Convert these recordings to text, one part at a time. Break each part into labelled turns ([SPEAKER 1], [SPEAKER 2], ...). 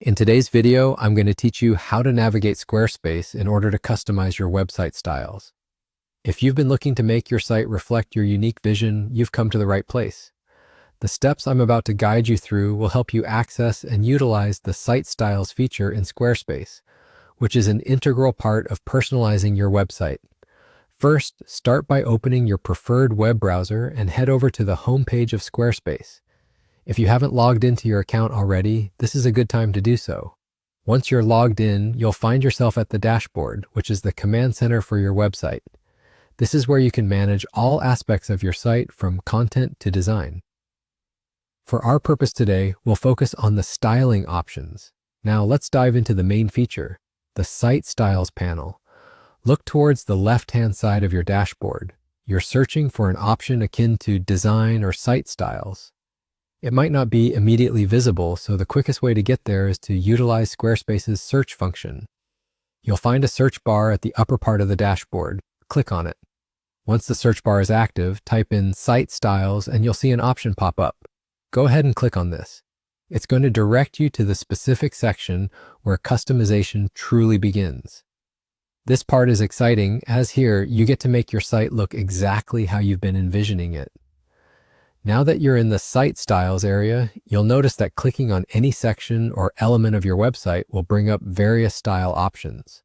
[SPEAKER 1] In today's video, I'm going to teach you how to navigate Squarespace in order to customize your website styles. If you've been looking to make your site reflect your unique vision, you've come to the right place. The steps I'm about to guide you through will help you access and utilize the Site Styles feature in Squarespace, which is an integral part of personalizing your website. First, start by opening your preferred web browser and head over to the homepage of Squarespace. If you haven't logged into your account already, this is a good time to do so. Once you're logged in, you'll find yourself at the dashboard, which is the command center for your website. This is where you can manage all aspects of your site from content to design. For our purpose today, we'll focus on the styling options. Now let's dive into the main feature, the Site Styles panel. Look towards the left-hand side of your dashboard. You're searching for an option akin to design or site styles. It might not be immediately visible, so the quickest way to get there is to utilize Squarespace's search function. You'll find a search bar at the upper part of the dashboard. Click on it. Once the search bar is active, type in Site Styles and you'll see an option pop up. Go ahead and click on this. It's going to direct you to the specific section where customization truly begins. This part is exciting, as here you get to make your site look exactly how you've been envisioning it. Now that you're in the Site Styles area, you'll notice that clicking on any section or element of your website will bring up various style options.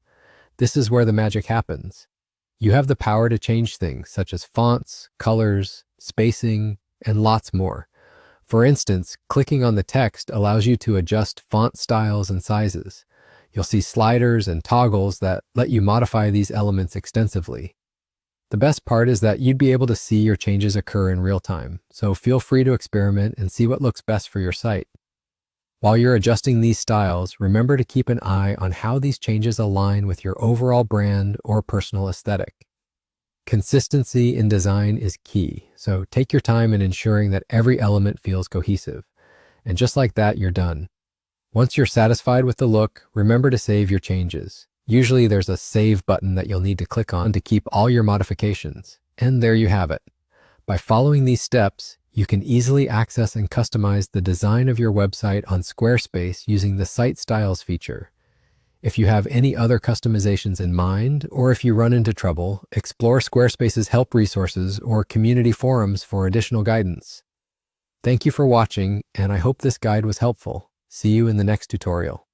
[SPEAKER 1] This is where the magic happens. You have the power to change things such as fonts, colors, spacing, and lots more. For instance, clicking on the text allows you to adjust font styles and sizes. You'll see sliders and toggles that let you modify these elements extensively. The best part is that you'd be able to see your changes occur in real time, so feel free to experiment and see what looks best for your site. While you're adjusting these styles, remember to keep an eye on how these changes align with your overall brand or personal aesthetic. Consistency in design is key, so take your time in ensuring that every element feels cohesive. And just like that, you're done. Once you're satisfied with the look, remember to save your changes. Usually there's a Save button that you'll need to click on to keep all your modifications. And there you have it. By following these steps, you can easily access and customize the design of your website on Squarespace using the Site Styles feature. If you have any other customizations in mind, or if you run into trouble, explore Squarespace's help resources or community forums for additional guidance. Thank you for watching, and I hope this guide was helpful. See you in the next tutorial.